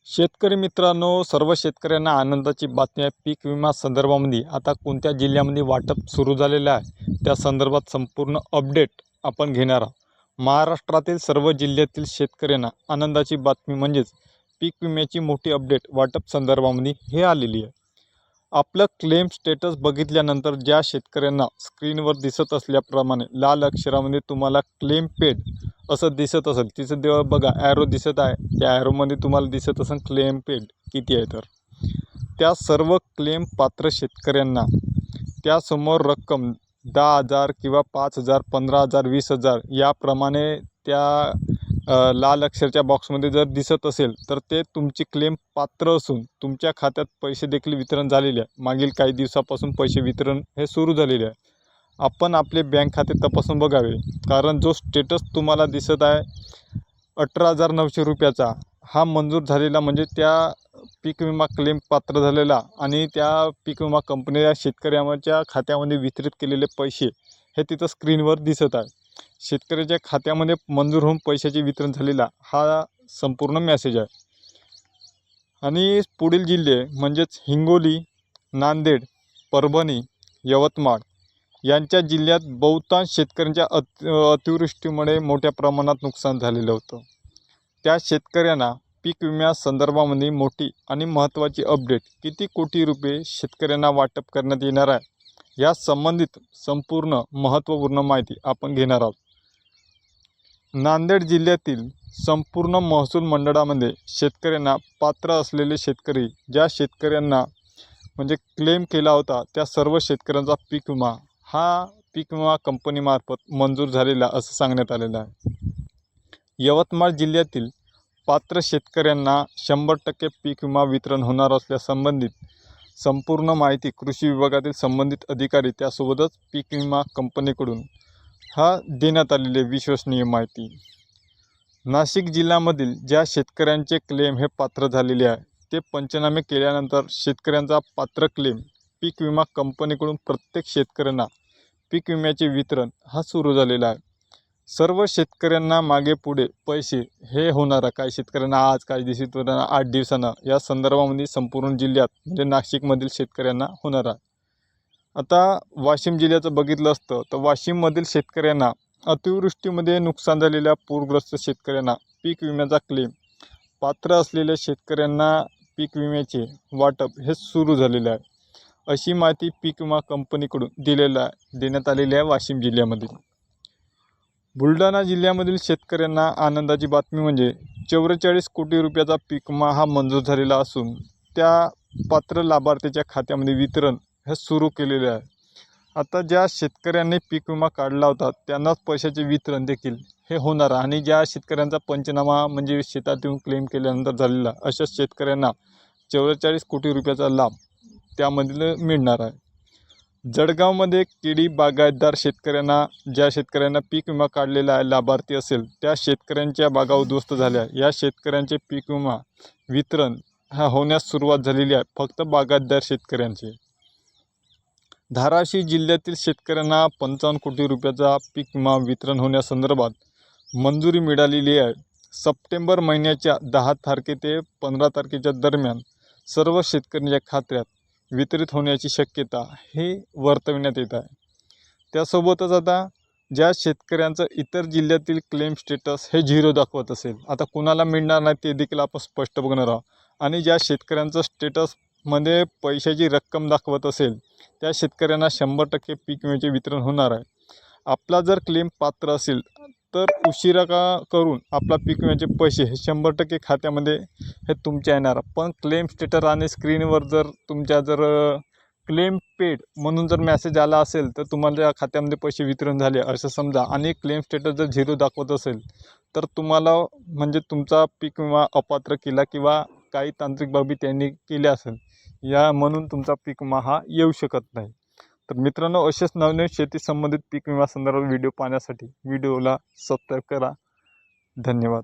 शेतकरी मित्रांनो, सर्व शेतकऱ्यांना आनंदाची बातमी आहे. पीक विमा संदर्भामध्ये आता कोणत्या जिल्ह्यामध्ये वाटप सुरू झालेलं आहे, त्या संदर्भात संपूर्ण अपडेट आपण घेणार आहोत. महाराष्ट्रातील सर्व जिल्ह्यातील शेतकऱ्यांना आनंदाची बातमी म्हणजेच पीक विम्याची मोठी अपडेट वाटप संदर्भामध्ये हे आलेली आहे. आपलं क्लेम स्टेटस बघितल्यानंतर ज्या शेतकऱ्यांना स्क्रीनवर दिसत असल्याप्रमाणे लाल अक्षरामध्ये तुम्हाला क्लेम पेड असं दिसत असेल, तिचं देवा बघा ॲरो दिसत आहे, त्या ॲरोमध्ये तुम्हाला दिसत असेल क्लेम पेड किती आहे. तर त्या सर्व क्लेम पात्र शेतकऱ्यांना त्यासमोर रक्कम 10,000 किंवा 5,000, 15,000, 20,000 याप्रमाणे त्या लाल अक्षरच्या बॉक्समध्ये जर दिसत असेल तर ते तुमची क्लेम पात्र असून तुमच्या खात्यात पैसे देखील वितरण झालेले आहे. मागील काही दिवसापासून पैसे वितरण हे सुरू झालेले आहे. आपण आपले बँक खाते तपासून बघावे, कारण जो स्टेटस तुम्हाला दिसत आहे 18,900 रुपयाचा हा मंजूर झालेला म्हणजे त्या पीक विमा क्लेम पात्र झालेला आणि त्या पीक विमा कंपनीच्या शेतकऱ्याच्या खात्यामध्ये वितरित केलेले पैसे हे तिथं स्क्रीनवर दिसत आहे. शेतकऱ्याच्या खात्यामध्ये मंजूर होऊन पैशाचे वितरण झालेला हा संपूर्ण मेसेज आहे. आणि पुढील जिल्हे म्हणजेच हिंगोली, नांदेड, परभणी, यवतमाळ यांच्या जिल्ह्यात बहुतांश शेतकऱ्यांच्या अतिवृष्टीमुळे मोठ्या प्रमाणात नुकसान झालेलं होतं. त्या शेतकऱ्यांना पीक विम्या संदर्भामध्ये मोठी आणि महत्त्वाची अपडेट, किती कोटी रुपये शेतकऱ्यांना वाटप करण्यात येणार आहे या संबंधित संपूर्ण महत्त्वपूर्ण माहिती आपण घेणार आहोत. नांदेड जिल्ह्यातील संपूर्ण महसूल मंडळामध्ये शेतकऱ्यांना पात्र असलेले शेतकरी, ज्या शेतकऱ्यांना म्हणजे क्लेम केला होता त्या सर्व शेतकऱ्यांचा पीक विमा हा पीक विमा कंपनीमार्फत मंजूर झालेला असं सांगण्यात आलेलं आहे. यवतमाळ जिल्ह्यातील पात्र शेतकऱ्यांना 100% पीक विमा वितरण होणार असल्यासंबंधित संपूर्ण माहिती कृषी विभागातील संबंधित अधिकारी त्यासोबतच पीक विमा कंपनीकडून हा देण्यात आलेली विश्वसनीय माहिती. नाशिक जिल्ह्यामधील ज्या शेतकऱ्यांचे क्लेम हे पात्र झालेले आहे ते पंचनामे केल्यानंतर शेतकऱ्यांचा पात्र क्लेम पीक विमा कंपनीकडून प्रत्येक शेतकऱ्यांना पीक विम्याचे वितरण हा सुरू झालेला आहे. सर्व शेतकऱ्यांना मागे पुढे पैसे हे होणार आहे. काही शेतकऱ्यांना आज, काही दिवसांना 8 दिवसांना या संदर्भामध्ये संपूर्ण जिल्ह्यात म्हणजे नाशिकमधील शेतकऱ्यांना होणार आहे. आता वाशिम जिल्ह्याचं बघितलं असतं तर वाशिममधील शेतकऱ्यांना अतिवृष्टीमध्ये नुकसान झालेल्या पूरग्रस्त शेतकऱ्यांना पीक विम्याचा क्लेम पात्र असलेल्या शेतकऱ्यांना पीक विम्याचे वाटप हे सुरू झालेले आहे, अशी माहिती पीक विमा कंपनीकडून देण्यात आलेली आहे. वाशिम जिल्ह्यामध्ये बुलढाणा जिल्ह्यामधील शेतकऱ्यांना आनंदाची बातमी म्हणजे 44 कोटी रुपयाचा पीक विमा हा मंजूर झालेला असून त्या पात्र लाभार्थीच्या खात्यामध्ये वितरण हे सुरू केलेले आहे. आता ज्या शेतकऱ्यांनी पीक विमा काढला होता त्यांनाच पैशाचे वितरण देखील हे होणार आहे. आणि ज्या शेतकऱ्यांचा पंचनामा म्हणजे शेतात येऊन क्लेम केल्यानंतर झालेला अशा शेतकऱ्यांना 44 कोटी रुपयाचा लाभ त्यामधील मिळणार आहे. जळगावमध्ये केळी बागायतदार शेतकऱ्यांना, ज्या शेतकऱ्यांना पीक विमा काढलेला आहे लाभार्थी असेल त्या शेतकऱ्यांच्या बागा उद्ध्वस्त झाल्या. या शेतकऱ्यांचे पीक विमा वितरण हा होण्यास सुरुवात झालेली आहे, फक्त बागायतदार शेतकऱ्यांचे. धाराशिव जिल्ह्यातील शेतकऱ्यांना 55 कोटी रुपयाचा पीक विमा वितरण होण्यासंदर्भात मंजुरी मिळालेली आहे. सप्टेंबर महिन्याच्या 10 तारखे ते 15 तारखेच्या दरम्यान सर्व शेतकऱ्यांच्या खात्यात वितरित होण्याची शक्यता हे वर्तविण्यात येत आहे. त्यासोबतच आता ज्या शेतकऱ्यांचं इतर जिल्ह्यातील क्लेम स्टेटस हे 0 दाखवत असेल, आता कुणाला मिळणार नाही ते देखील आपण स्पष्ट बघणार आहोत. आणि ज्या शेतकऱ्यांचं स्टेटसमध्ये पैशाची रक्कम दाखवत असेल त्या शेतकऱ्यांना 100% पीक विम्याचे वितरण होणार आहे. आपला जर क्लेम पात्र असेल तर उशिरा करून आपला पीक विम्याचे पैसे हे 100% खात्यामध्ये हे तुमच्या येणार. पण क्लेम स्टेटस आणि स्क्रीनवर जर तुमच्या क्लेम पेड म्हणून जर मेसेज आला असेल तर तुम्हाला खात्यामध्ये पैसे वितरण झाले असं समजा, आणि क्लेम स्टेटस जर 0 दाखवत असेल तर तुम्हाला म्हणजे तुमचा पीक विमा अपात्र केला किंवा काही तांत्रिक बाबी त्यांनी केल्या असेल या म्हणून तुमचा पीक विमा हा येऊ शकत नाही. तर मित्रांनो, असेच नवनवीन शेती संबंधित पीक विमा संदर्भात व्हिडिओ पाहण्यासाठी व्हिडिओला सबस्क्राईब करा. धन्यवाद.